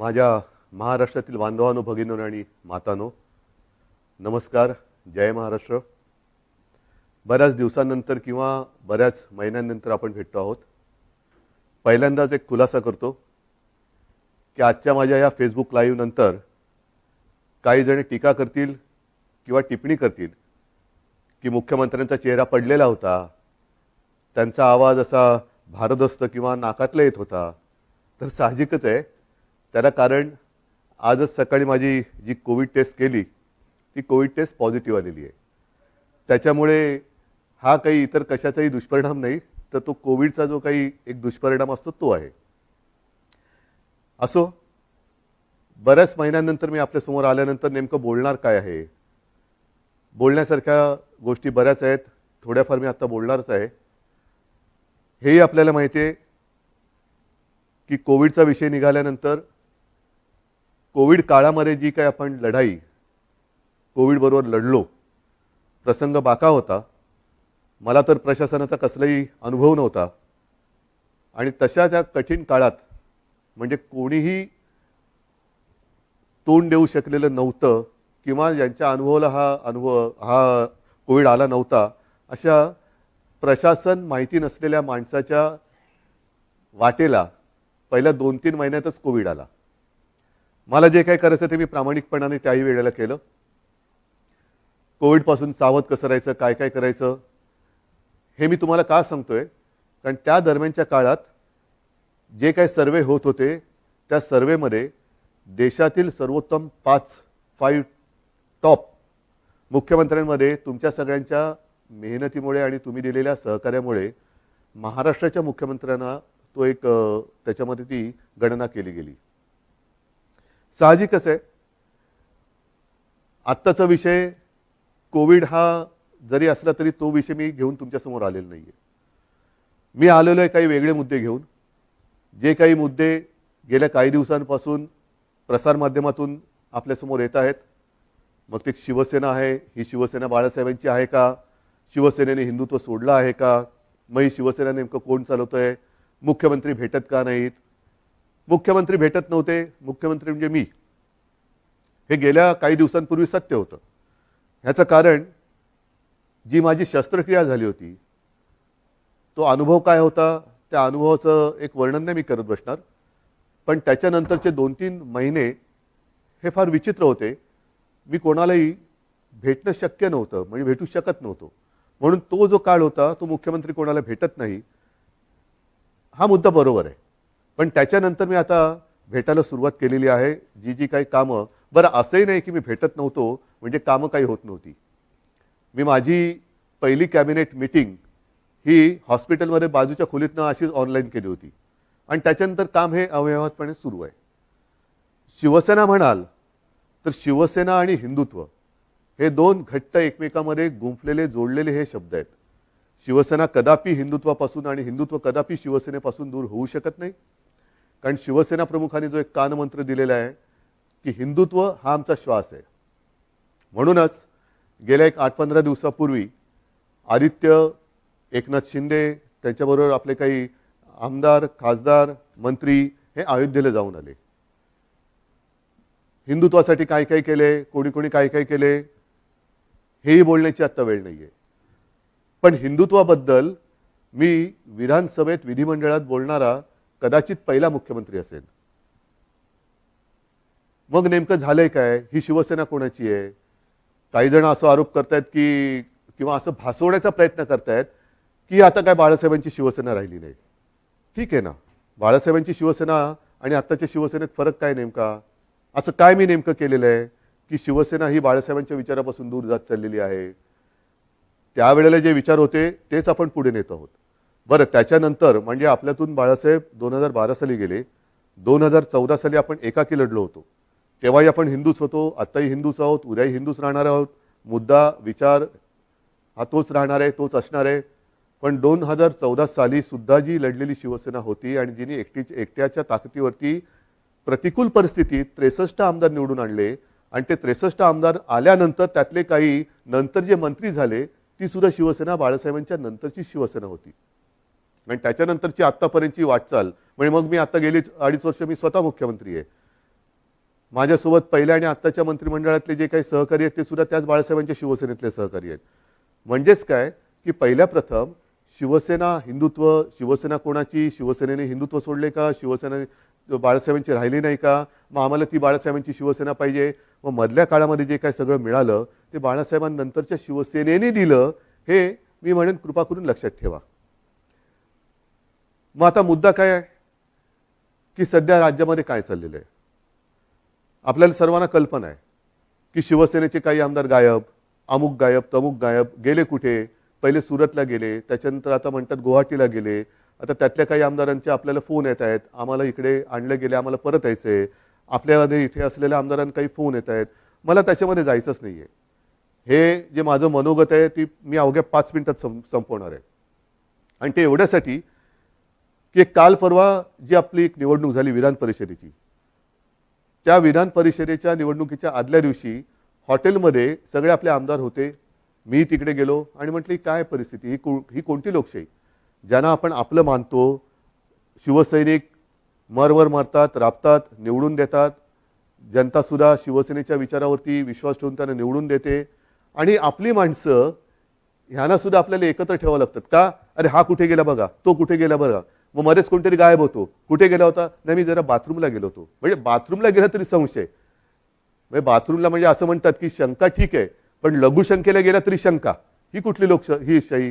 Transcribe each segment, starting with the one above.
माझ्या महाराष्ट्रातील बांधवांनो, भगिनींनो आणि मातांनो, नमस्कार. जय महाराष्ट्र. बऱ्याच दिवसांनंतर किंवा बऱ्याच महिन्यांनंतर आपण भेटतो आहोत. पहिल्यांदाच एक खुलासा करतो की आजच्या माझ्या या फेसबुक लाईव्ह नंतर काही जण टीका करतील किंवा टिप्पणी करतील की मुख्यमंत्र्यांचा चेहरा पडलेला होता, त्यांचा आवाज असा भारदस्त किंवा नाकातला येत होता. तर साहजिकच आहे, त्याला कारण आजच सकाळी माझी जी कोविड टेस्ट केली ती कोविड टेस्ट पॉझिटिव्ह आलेली आहे. त्याच्यामुळे हा काही इतर कशाचाही दुष्परिणाम नाही, तर तो कोविडचा जो काही एक दुष्परिणाम असतो तो आहे. असो, बऱ्याच महिन्यांनंतर मी आपल्यासमोर आल्यानंतर नेमकं बोलणार काय आहे, बोलण्यासारख्या गोष्टी बऱ्याच आहेत. थोड्याफार मी आता बोलणारच आहे. हेही आपल्याला माहिती आहे की कोविडचा विषय निघाल्यानंतर कोविड काळामध्ये जी काही आपण लढाई कोविडबरोबर लढलो, प्रसंग बाका होता. मला तर प्रशासनाचा कसलाही अनुभव नव्हता आणि तशा त्या कठीण काळात म्हणजे कोणीही तोंड देऊ शकलेलं नव्हतं किंवा ज्यांच्या अनुभवाला हा कोविड आला नव्हता, अशा प्रशासन माहिती नसलेल्या माणसाच्या वाटेला पहिल्या 2-3 महिन्यातच कोविड आला. मला जे काही करायचं ते मी प्रामाणिकपणाने त्याही वेळेला केलं. कोविडपासून सावध कसं राहायचं, काय काय करायचं हे मी तुम्हाला का सांगतोय, कारण त्या दरम्यानच्या काळात जे काही सर्वे होत होते त्या सर्वेमध्ये देशातील सर्वोत्तम 5 टॉप मुख्यमंत्र्यांमध्ये तुमच्या सगळ्यांच्या मेहनतीमुळे आणि तुम्ही दिलेल्या सहकार्यामुळे महाराष्ट्राच्या मुख्यमंत्र्यांना तो एक त्याच्यामध्ये ती गणना केली गेली. साहजिकच आहे, आत्ताचा विषय कोविड हा जरी असला तरी तो विषय मी घेऊन तुमच्यासमोर आलेला नाही आहे. मी आलेलो आहे काही वेगळे मुद्दे घेऊन. जे काही मुद्दे गेल्या काही दिवसांपासून प्रसारमाध्यमातून आपल्यासमोर येत आहेत, मग ते शिवसेना आहे, ही शिवसेना बाळासाहेबांची आहे का, शिवसेनेने हिंदुत्व सोडलं आहे का, मग ही शिवसेना नेमकं कोण चालवतोय, मुख्यमंत्री भेटत का नाहीत, मुख्यमंत्री भेटत नव्हते, मुख्यमंत्री म्हणजे मी, हे गेल्या काही दिवसांपूर्वी सत्य होतं. ह्याचं कारण जी माझी शस्त्रक्रिया झाली होती तो अनुभव काय होता, त्या अनुभवाचं एक वर्णन नाही मी करत बसणार, पण त्याच्यानंतरचे 2-3 महिने हे फार विचित्र होते. मी कोणालाही भेटणं शक्य नव्हतं, म्हणजे भेटू शकत नव्हतो. म्हणून तो जो काळ होता तो मुख्यमंत्री कोणाला भेटत नाही हा मुद्दा बरोबर आहे. पण त्याच्यानंतर मी आता भेटायला सुरुवात केलेली आहे. जी काही कामं, बरं असंही नाही की मी भेटत नव्हतो म्हणजे कामं काही होत नव्हती. मी माझी पहिली कॅबिनेट मीटिंग ही हॉस्पिटलमध्ये बाजूच्या खोलीतनं अशीच ऑनलाईन केली होती आणि त्याच्यानंतर काम हे अव्यवहातपणे सुरू आहे. शिवसेना म्हणाल तर शिवसेना आणि हिंदुत्व हे दोन घट्ट एकमेकांमध्ये गुंफलेले जोडलेले हे शब्द आहेत. शिवसेना कदापि हिंदुत्वापासून आणि हिंदुत्व कदापि शिवसेनेपासून दूर होऊ शकत नाही, कारण शिवसेना प्रमुखांनी जो एक कानमंत्र दिलेला आहे की हिंदुत्व हा आमचा श्वास आहे. म्हणूनच गेल्या एक 8-15 दिवसापूर्वी आदित्य, एकनाथ शिंदे, त्यांच्याबरोबर आपले काही आमदार, खासदार, मंत्री हे अयोध्येला जाऊन आले. हिंदुत्वासाठी काय काय केले, कोणी कोणी काय काय केले हेही बोलण्याची आत्ता वेळ नाही आहे. पण हिंदुत्वाबद्दल मी विधानसभेत, विधिमंडळात बोलणारा कदाचित पहिला मुख्यमंत्री असेल. मग नेमकं झालंय काय, ही शिवसेना कोणाची आहे? काही जण असं आरोप करतायत की किंवा असं भासवण्याचा प्रयत्न करतायत की आता काय बाळासाहेबांची शिवसेना राहिली नाही. ठीक आहे ना, बाळासाहेबांची शिवसेना आणि आत्ताच्या शिवसेनेत फरक काय नेमका? असं काय मी नेमकं केलेलं आहे की शिवसेना ही बाळासाहेबांच्या विचारापासून दूर जात चाललेली आहे? त्यावेळेला जे विचार होते तेच आपण पुढे नेत आहोत. बरं, त्याच्यानंतर म्हणजे आपल्यातून बाळासाहेब 2012 साली गेले. 2014 साली आपण एकाकी लढलो होतो. तेव्हाही आपण हिंदूच होतो, आत्ताही हिंदूच आहोत, उद्याही हिंदूच राहणार आहोत. मुद्दा, विचार हा तोच राहणार आहे, तोच असणार आहे. पण 2014 साली सुद्धा जी लढलेली शिवसेना होती आणि जिने एकट्याच्या ताकदीवरती प्रतिकूल परिस्थितीत 63 आमदार निवडून आणले आणि ते 63 आमदार आल्यानंतर त्यातले काही नंतर जे मंत्री झाले ती सुद्धा शिवसेना बाळासाहेबांच्या नंतरची शिवसेना होती. आणि त्याच्यानंतरची आत्तापर्यंतची वाटचाल म्हणजे मग मी आता गेली 2.5 वर्ष मी स्वतः मुख्यमंत्री आहे. माझ्यासोबत पहिल्या आणि आत्ताच्या मंत्रिमंडळातले जे काही सहकारी आहेत ते सुद्धा त्याच बाळासाहेबांच्या शिवसेनेतले सहकारी आहेत. म्हणजेच काय की पहिल्या प्रथम शिवसेना हिंदुत्व, शिवसेना कोणाची, शिवसेनेने हिंदुत्व सोडले का, शिवसेना बाळासाहेबांची राहिली नाही का, मग आम्हाला ती बाळासाहेबांची शिवसेना पाहिजे. मग मधल्या काळामध्ये जे काय सगळं मिळालं ते बाळासाहेबांनंतरच्या शिवसेनेने दिलं, हे मी म्हणेन कृपा करून लक्षात ठेवा. मग आता मुद्दा काय आहे की सध्या राज्यामध्ये काय चाललेलं आहे. आपल्याला सर्वांना कल्पना आहे की शिवसेनेचे काही आमदार गायब, अमुक गायब, तमुक गायब, गेले कुठे. पहिले सुरतला गेले, त्याच्यानंतर आता म्हणतात गुवाहाटीला गेले. आता त्यातल्या काही आमदारांचे आपल्याला फोन येत आहेत, आम्हाला इकडे आणलं गेले, आम्हाला परत यायचंय. आपल्यामध्ये इथे असलेल्या आमदारांना काही फोन येत आहेत. मला त्याच्यामध्ये जायचंच नाहीये. हे जे माझं मनोगत आहे ती मी अवघ्या 5 मिनिटात संपवणार आहे. आणि ते एवढ्यासाठी की काल परवा जी आपली एक निवडणूक झाली विधान परिषदेची, त्या विधान परिषदेच्या निवडणुकीच्या आदल्या दिवशी हॉटेलमध्ये सगळे आपले आमदार होते. मी तिकडे गेलो आणि म्हटलं काय परिस्थिती, ही कोणती लोकशाही, ज्यांना आपण आपलं मानतो, शिवसैनिक मरवर मारतात, राबतात, निवडून देतात. जनतासुद्धा शिवसेनेच्या विचारावरती विश्वास ठेवून त्यांना निवडून देते. आणि आपली माणसं ह्यांना सुद्धा आपल्याला एकत्र ठेवावं लागतात का. अरे हा कुठे गेला बघा, तो कुठे गेला बघा. मग मध्येच कोणतरी गायब होतो, कुठे गेला होता, नाही मी जरा बाथरूमला गेलो होतो. म्हणजे बाथरूमला गेला तरी संशय. म्हणजे बाथरूमला म्हणजे असं म्हणतात की शंका ठीक आहे, पण लघुशंकेला गेला तरी शंका. ही कुठली ही शाही,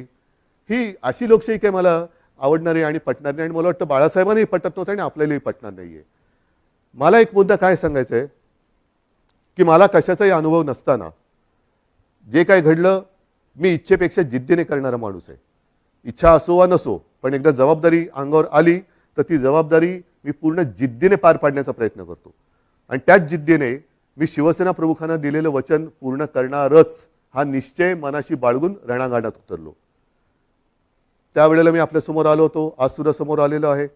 ही अशी लोकशाही काय मला आवडणारी आणि पटणार नाही. आणि मला वाटतं बाळासाहेबांनाही पटत नव्हतं आणि आपल्यालाही पटणार नाहीये. मला एक मुद्दा काय सांगायचा आहे की मला कशाचाही अनुभव नसताना जे काय घडलं, मी इच्छेपेक्षा जिद्दीने करणारा माणूस आहे. इच्छा असो वा नसो, पण एकदा जबाबदारी अंगावर आली तर ती जबाबदारी मी पूर्ण जिद्दीने पार पाडण्याचा प्रयत्न करतो. आणि त्याच जिद्दीने मी शिवसेना प्रमुखांना दिलेलं वचन पूर्ण करणारच हा निश्चय मनाशी बाळगून रणांगणात उतरलो. त्यावेळेला मी आपल्यासमोर आलो होतो, आज सुद्धा समोर आलेलो आहे.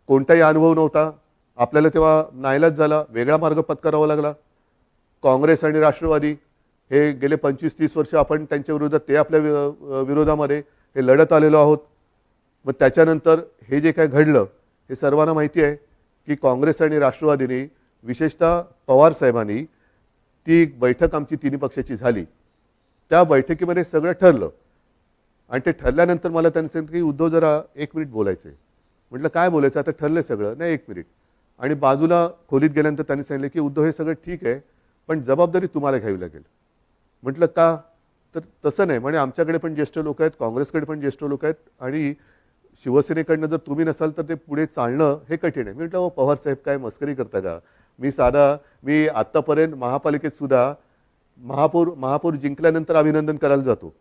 कोणताही अनुभव नव्हता. आपल्याला तेव्हा नाईलाज झाला, वेगळा मार्ग पत्करावा लागला. काँग्रेस आणि राष्ट्रवादी हे गेले 25-30 वर्ष आपण त्यांच्या विरोधात, ते आपल्या विरोधामध्ये हे लढत आलेलो आहोत. मग त्याच्यानंतर हे जे काय घडलं हे सर्वांना माहिती आहे की काँग्रेस आणि राष्ट्रवादीने, विशेषतः पवार साहेबांनी, ती बैठक आमची तिन्ही पक्षाची झाली. त्या बैठकीमध्ये सगळं ठरलं. आणि ते ठरल्यानंतर मला त्यांनी सांगितलं की उद्धव जरा 1 मिनिट बोलायचं आहे. म्हटलं काय बोलायचं, आता ठरलं सगळं, नाही 1 मिनिट. आणि बाजूला खोलीत गेल्यानंतर त्यांनी सांगितलं की उद्धव हे सगळं ठीक आहे, पण जबाबदारी तुम्हाला घ्यावी लागेल. म्हटलं का, तर तसं नाही म्हणे, आमच्याकडे पण ज्येष्ठ लोक आहेत, काँग्रेसकडे पण ज्येष्ठ लोक आहेत, आणि शिवसेनेकडनं जर तुम्ही नसाल तर ते पुढे चालणं हे कठीण आहे. मी म्हटलं पवार साहेब काय मस्करी करता का. मी आत्तापर्यंत महापालिकेत सुद्धा महापौर जिंकल्यानंतर अभिनंदन करायला जातो.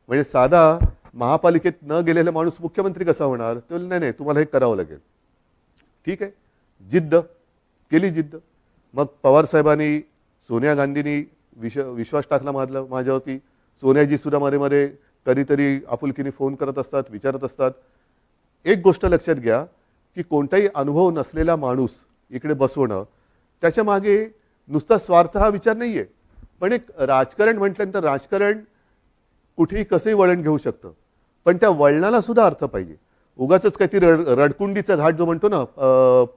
म्हणजे साधा महापालिकेत न गेलेला माणूस मुख्यमंत्री कसा होणार. ते नाही नाही तुम्हाला हे करावं लागेल. ठीक आहे, जिद्द केली, जिद्द. मग पवार साहेबांनी, सोनिया गांधींनी विश्वास टाकला माझ्यावरती. सोनियाजी सुद्धा मध्ये कधीतरी आपुलकीने फोन करत असतात, विचारत असतात. एक गोष्ट लक्षात घ्या की कोणताही अनुभव नसलेला माणूस इकडे बसवणं, त्याच्या मागे नुसता स्वार्थ हा विचार नाहीये. पण एक राजकारण म्हटल्यानंतर राजकारण कुठेही कसंही वळण घेऊ शकतं, पण त्या वळणाला सुद्धा अर्थ पाहिजे. उगाच काही रडकुंडीचा घाट जो म्हणतो ना,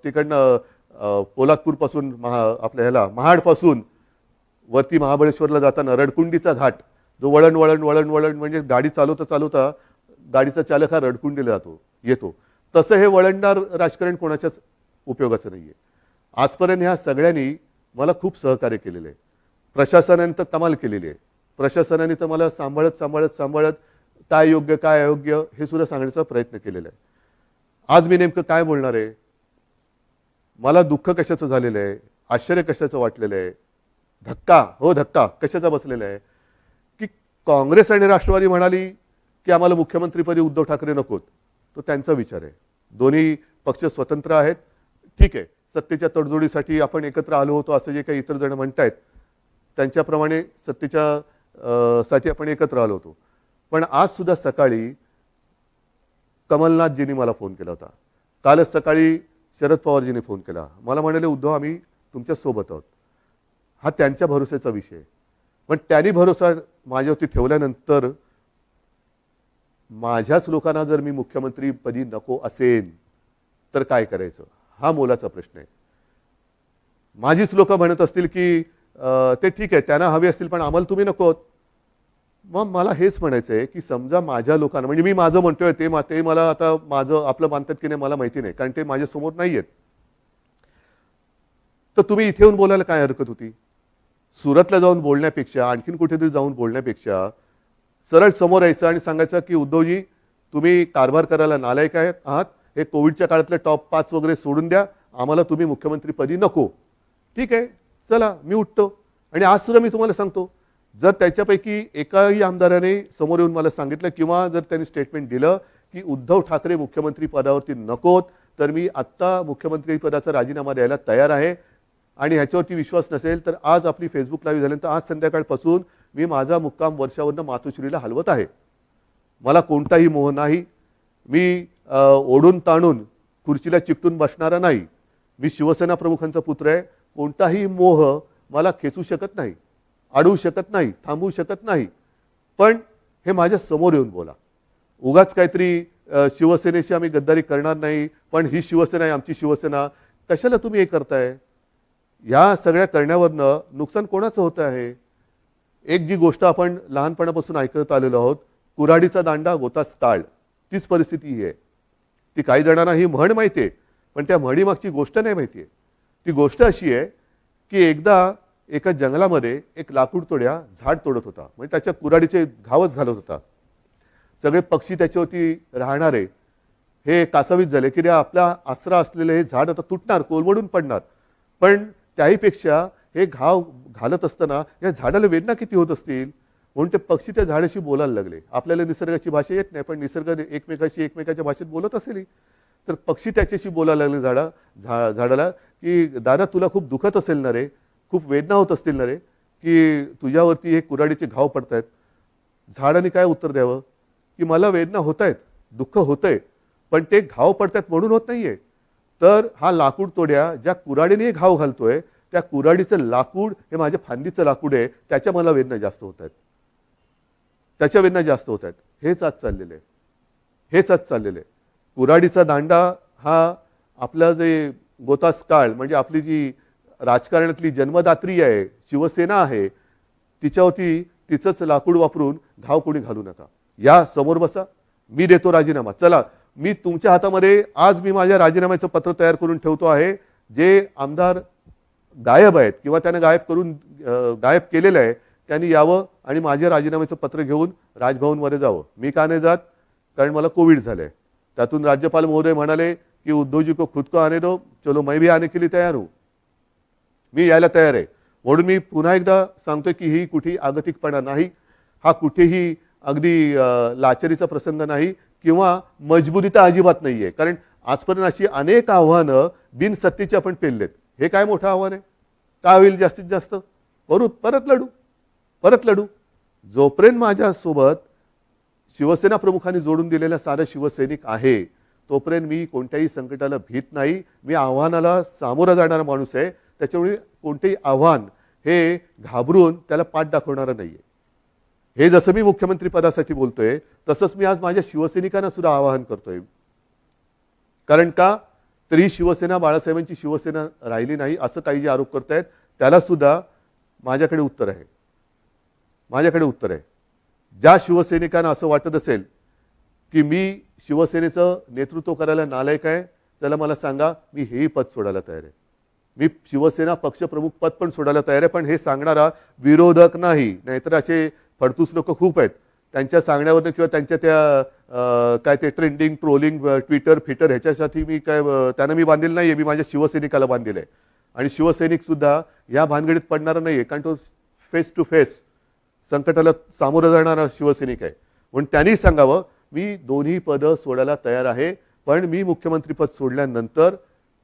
तिकडनं पोलादपूरपासून आपल्या ह्याला महाडपासून वरती महाबळेश्वरला जाताना रडकुंडीचा घाट, जो वळण वळण वळण वळण म्हणजे गाडी चालवता चालवता गाडीचा चालक हा रडकुंडीला येतो. तसं हे वळणदार राजकारण कोणाच्याच उपयोगाचं नाहीये. आजपर्यंत ह्या सगळ्यांनी मला खूप सहकार्य केलेलं आहे. प्रशासनाने तर कमाल केलेली आहे. प्रशासनाने तर मला सांभाळत काय योग्य काय अयोग्य हे सुद्धा सांगण्याचा प्रयत्न केलेला आहे. आज मी नेमकं काय बोलणार आहे, मला दुःख कशाचं झालेलं आहे, आश्चर्य कशाचं वाटलेलं आहे, धक्का कशाचा बसलेला आहे की काँग्रेस आणि राष्ट्रवादी म्हणाली की आम्हाला मुख्यमंत्रीपदी उद्धव ठाकरे नकोत. तो त्यांचा विचार आहे. दोन्ही पक्ष स्वतंत्र आहेत. ठीक आहे, सत्तेच्या तडजोडीसाठी आपण एकत्र आलो होतो असं जे काही इतर जण म्हणतायत, त्यांच्याप्रमाणे सत्तेच्या साठी आपण एकत्र आलो होतो. पण आज सुद्धा सकाळी कमलनाथजींनी मला फोन केला होता. कालच सकाळी शरद पवारजींनी फोन केला. मला म्हणाले उद्धव आम्ही तुमच्या सोबत आहोत. हा त्यांच्या भरोश्याचा विषय. पण त्यांनी भरोसा माझ्यावरती ठेवल्यानंतर माझ्याच लोकांना जर मी मुख्यमंत्रीपदी नको असेल तर काय करायचं, हा मोलाचा प्रश्न आहे. माझीच लोक म्हणत असतील की ते ठीक आहे त्यांना हवे असतील पण आम्हाला तुम्ही नको. मग मला हेच म्हणायचं आहे की समजा माझ्या लोकांना म्हणजे मी माझं म्हणतोय ते मला आता माझं आपलं मानतात की नाही मला माहिती नाही कारण ते माझ्या समोर नाहीयेत. तर तुम्ही इथे येऊन बोलायला काय हरकत होती? सुरतला जाऊन बोलण्यापेक्षा आणखीन कुठेतरी जाऊन बोलण्यापेक्षा सरळ समोर यायचं आणि सांगायचं की उद्धवजी तुम्ही कारभार करायला नालायक आहात, हे कोविडच्या काळातले टॉप 5 वगैरे सोडून द्या, आम्हाला तुम्ही मुख्यमंत्रीपदी नको. ठीक आहे चला मी उठतो. आणि आज सुद्धा मी तुम्हाला सांगतो जर त्याच्यापैकी एकाही आमदाराने समोर येऊन मला सांगितलं किंवा जर त्यांनी स्टेटमेंट दिलं की उद्धव ठाकरे मुख्यमंत्री पदावरती नकोत तर मी आत्ता मुख्यमंत्री पदाचा राजीनामा द्यायला तयार आहे. आणि ह्याच्यावरती विश्वास नसेल तर आज आपली फेसबुक लाईव्ह झाल्यानंतर आज संध्याकाळपासून मी माझा मुक्काम वर्षावरनं मातोश्रीला हलवत आहे. मला कोणताही मोह नाही. मी ओढून ताणून खुर्चीला चिकटून बसणारा नाही. मी शिवसेना प्रमुखांचा पुत्र आहे. कोणताही मोह मला खेचू शकत नाही, अडवू शकत नाही, थांबवू शकत नाही. पण हे माझ्या समोर येऊन बोला. उगाच काहीतरी शिवसेनेशी आम्ही गद्दारी करणार नाही पण ही शिवसेना आहे आमची शिवसेना, कशाला तुम्ही हे करताय? या सगळ्या करण्यावरनं नुकसान कोणाचं होतं आहे? एक जी गोष्ट आपण लहानपणापासून ऐकत आलेलो आहोत, कुऱ्हाडीचा दांडा गोतास काळ, तीच परिस्थिती ही आहे. ती काही जणांना ही म्हण माहिती आहे पण त्या म्हणीमागची गोष्ट नाही माहिती आहे. ती गोष्ट अशी आहे की एकदा एका जंगलामध्ये एक लाकूड तोड्या झाड तोडत होता, म्हणजे त्याच्या कुऱ्हाडीचे घावच घालत होता. सगळे पक्षी त्याच्यावरती राहणारे हे कासावीस झाले की आपला आसरा असलेले हे झाड आता तुटणार, कोलमडून पडणार. पण त्याहीपेक्षा हे घाव घालत असताना या झाडाला वेदना किती होत असतील म्हणून ते पक्षी त्या झाडाशी बोलायला लागले. आपल्याला निसर्गाची भाषा येत नाही पण निसर्ग एकमेकाच्या भाषेत बोलत असेल. तर पक्षी त्याच्याशी बोलायला लागले झाडाला की दादा तुला खूप दुखत असेल ना रे, खूप वेदना होत असतील ना रे की तुझ्यावरती हे कुऱ्हाडीचे घाव पडतायत. झाडाने काय उत्तर द्यावं की मला वेदना होत आहेत, दुःख होतंय पण ते घाव पडतायत म्हणून होत नाहीये. तर हा लाकूड तोड्या ज्या कुऱ्हाडीने घाव घालतोय त्या कुऱ्हाडीचं लाकूड हे माझ्या फांदीचं लाकूड आहे, त्याच्या मला वेदना जास्त होत आहेत, त्याच्या वेदना जास्त होत आहेत. हेच आज चाललेलं आहे, हेच आज चाललेलं आहे. कुऱ्हाडीचा दांडा हा आपला जे गोतास काळ म्हणजे आपली जी राजकारणातली जन्मदात्री आहे शिवसेना आहे तिच्यावरती तिचंच लाकूड वापरून घाव कोणी घालू नका. या समोर बसा, मी देतो राजीनामा. चला मी तुमच्या हातामध्ये आज मी माझ्या राजीनाम्याचं पत्र तयार करून ठेवतो आहे. जे आमदार गायब आहेत किंवा त्याने गायब केलेलं आहे त्यांनी यावं आणि माझ्या राजीनाम्याचं पत्र घेऊन राजभवनमध्ये जावं. मी का नाही जात? कारण मला कोविड झालंय. त्यातून राज्यपाल महोदय म्हणाले की उद्धवजी को खुद को आने दो, चलो मैं भी आने के लिए तैयार हूं. मी यायला तयार आहे. म्हणून मी पुन्हा एकदा सांगतोय की ही कुठेही आगतिकपणा नाही, हा कुठेही अगदी लाचारीचा प्रसंग नाही किंवा मजबुरी तर अजिबात नाहीये. कारण आजपर्यंत अशी अनेक आव्हानं बिनसत्तेची आपण पेललेत. हे काय मोठं आव्हान आहे? काय होईल जास्तीत जास्त? परत लढू. जोपर्यंत माझ्यासोबत शिवसेना प्रमुखांनी जोडून दिलेला सारा शिवसैनिक आहे तोपर्यंत मी कोणत्याही संकटाला भीत नाही. मी आव्हानाला सामोरा जाणारा माणूस आहे. त्याच्यामुळे कोणतेही आव्हान हे घाबरून त्याला पाठ दाखवणारा नाहीये. हे जसं मी मुख्यमंत्री पदासाठी बोलतोय तसंच मी आज माझ्या शिवसैनिकांना सुद्धा आवाहन करतोय. कारण का तर ही शिवसेना बाळासाहेबांची शिवसेना राहिली नाही असं काही जे आरोप करतायत त्याला सुद्धा माझ्याकडे उत्तर आहे. ज्या शिवसैनिकांना असं वाटत असेल की मी शिवसेनेचं नेतृत्व करायला नालायक आहे, चला मला सांगा, मी हेही पद सोडायला तयार आहे. मी शिवसेना पक्षप्रमुख पद पण सोडायला तयार आहे. पण हे सांगणारा विरोधक नाही. नाहीतर असे फडतूस लोक खूप आहेत. त्यांच्या सांगण्यावरनं किंवा त्यांच्या त्या काय ते ट्रेंडिंग ट्रोलिंग ट्विटर फिटर ह्याच्यासाठी मी काय त्यांना मी बांधलेलं नाहीये. मी माझ्या शिवसैनिकाला बांधलेलं आहे. आणि शिवसैनिक सुद्धा या भानगडीत पडणारा नाहीये कारण तो फेस टू फेस संकटाला सामोरं जाणारा शिवसैनिक आहे. म्हणून त्यांनी सांगावं मी दोन्ही पदं सोडायला तयार आहे. पण मी मुख्यमंत्रीपद सोडल्यानंतर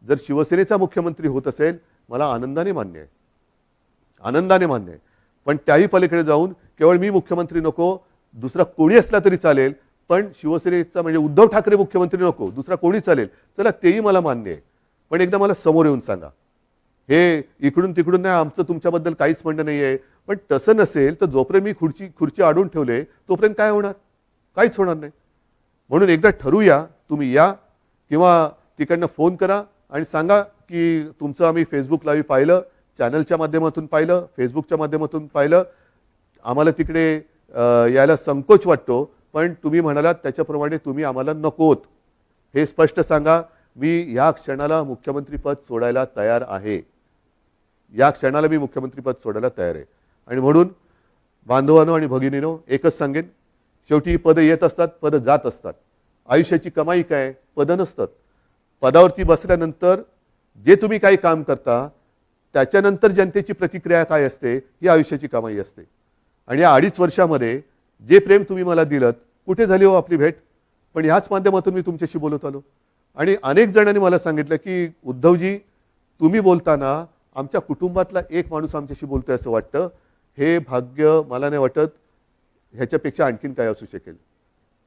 जर शिवसेनेचा मुख्यमंत्री होत असेल मला आनंदाने मान्य आहे. पण त्याही पलीकडे जाऊन केवळ मी मुख्यमंत्री नको, दुसरा कोणी असला तरी चालेल, पण शिवसेनेचा म्हणजे उद्धव ठाकरे मुख्यमंत्री नको, दुसरा कोणी चालेल, चला तेही मला मान्य आहे. पण एकदा मला समोर येऊन सांगा. हे इकडून तिकडून नाही, आमचं तुमच्याबद्दल काहीच म्हणणं नाहीये. पण तसं नसेल तर जोपर्यंत मी खुर्ची अडवून ठेवले तोपर्यंत काय होणार? काहीच होणार नाही. म्हणून एकदा ठरवूया, तुम्ही या किंवा तिकडनं फोन करा आणि सांगा की तुमचं आम्ही फेसबुक लाईव्ह पाहिलं, चॅनलच्या माध्यमातून पाहिलं, फेसबुकच्या माध्यमातून पाहिलं. आम्हाला तिकडे यायला संकोच वाटतो, पण तुम्ही म्हणालात त्याच्याप्रमाणे तुम्ही आम्हाला नकोत. हे स्पष्ट सांगा. मी या क्षणाला मुख्यमंत्रीपद सोडायला तयार आहे. या क्षणाला मी मुख्यमंत्रीपद सोडायला तयार आहे. आणि म्हणून बांधवांनो आणि भगिनीनो एकच सांगेन, शेवटी ही पदं येत असतात, पदं जात असतात. आयुष्याची कमाई काय? पदं नसतात. पदावरती बसल्यानंतर जे तुम्ही काही काम करता त्याच्यानंतर जनतेची प्रतिक्रिया काय असते ही आयुष्याची कमाई असते. आणि या 2.5 वर्षामध्ये जे प्रेम तुम्ही मला दिलत, कुठे झाली हो आपली भेट? पण ह्याच माध्यमातून मी तुमच्याशी बोलत आलो. आणि अनेक जणांनी मला सांगितलं की उद्धवजी, तुम्ही बोलताना आमच्या कुटुंबातला एक माणूस आमच्याशी बोलतोय असं वाटतं. हे भाग्य मला नाही वाटत ह्याच्यापेक्षा आणखीन काय असू शकेल.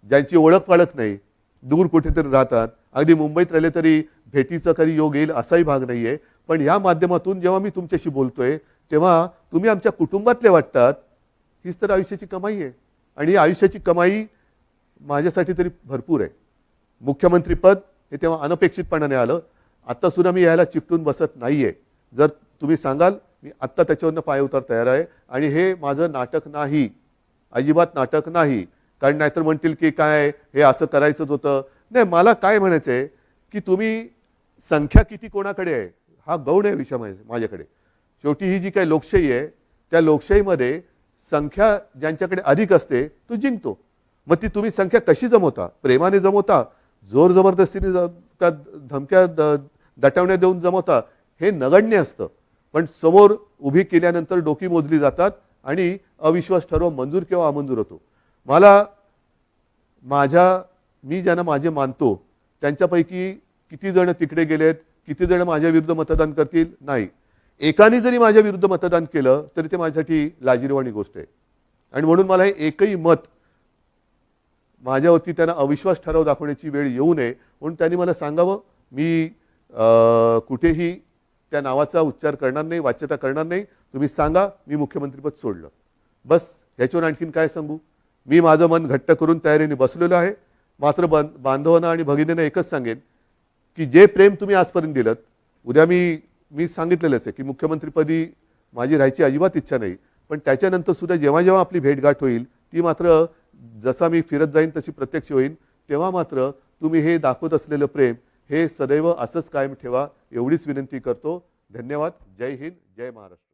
ज्यांची ओळख पाळख नाही, दूर कुठेतरी राहतात, अगदी मुंबईत राहिले तरी भेटीचा कधी योग येईल असाही भाग नाहीये. पण या माध्यमातून जेव्हा मी तुमच्याशी बोलतोय तेव्हा तुम्ही आमच्या कुटुंबातले वाटतात. हीच तर आयुष्याची कमाई आहे. आणि ही आयुष्याची कमाई माझ्यासाठी तरी भरपूर आहे. मुख्यमंत्रीपद हे तेव्हा अनपेक्षितपणाने आलं. आत्ता सुद्धा मी यायला चिकटून बसत नाहीये. जर तुम्ही सांगाल मी आत्ता त्याच्यावरनं पाय उतार तयार आहे. आणि हे माझं नाटक नाही, अजिबात नाटक नाही. कारण नाहीतर म्हणतील की काय हे असं करायचंच होतं. नाही, मला काय म्हणायचं आहे की तुम्ही संख्या किती कोणाकडे आहे हा गौण आहे विषय माझ्याकडे. शेवटी ही जी काही लोकशाही आहे त्या लोकशाहीमध्ये संख्या ज्यांच्याकडे अधिक असते तो जिंकतो. मग ती तुम्ही संख्या कशी जमवता? प्रेमाने जमवता, जोर जबरदस्तीने का धमक्या दटावण्या देऊन जमवता? हे नगण्य असतं. पण समोर उभी केल्यानंतर डोकी मोजली जातात आणि अविश्वास ठरव मंजूर किंवा अमंजूर होतो. मी ज्यांना माझे मानतो त्यांच्यापैकी किती जण तिकडे गेलेत, किती जण माझ्या विरुद्ध मतदान करतील? नाही. एकाने जरी माझ्या विरुद्ध मतदान केलं तरी ते माझ्यासाठी लाजिरवाणी गोष्ट आहे. आणि म्हणून मला हे एकही मत माझ्यावरती त्यांना अविश्वास ठराव दाखवण्याची वेळ येऊ नये म्हणून त्यांनी मला सांगावं. मी कुठेही त्या नावाचा उच्चार करणार नाही, वाच्यता करणार नाही. तुम्ही सांगा मी मुख्यमंत्रीपद सोडलं, बस. ह्याच्यावर आणखीन काय सांगू? मी माझं मन घट्ट करून तयारीने बसलेलो आहे. मात्र बांधवांना आणि भगिनींना एकच सांगेन की जे प्रेम तुम्ही आजपर्यंत दिलं, उद्या मी सांगितलेलंच आहे की मुख्यमंत्रीपदी माझी राहायची अजिबात इच्छा नाही. पण त्याच्यानंतर सुद्धा जेव्हा जेव्हा आपली भेटगाठ होईल ती मात्र जसा मी फिरत जाईन तशी प्रत्यक्ष होईल. तेव्हा मात्र तुम्ही हे दाखवत असलेलं प्रेम हे सदैव असंच कायम ठेवा एवढीच विनंती करतो. धन्यवाद. जय हिंद, जय महाराष्ट्र.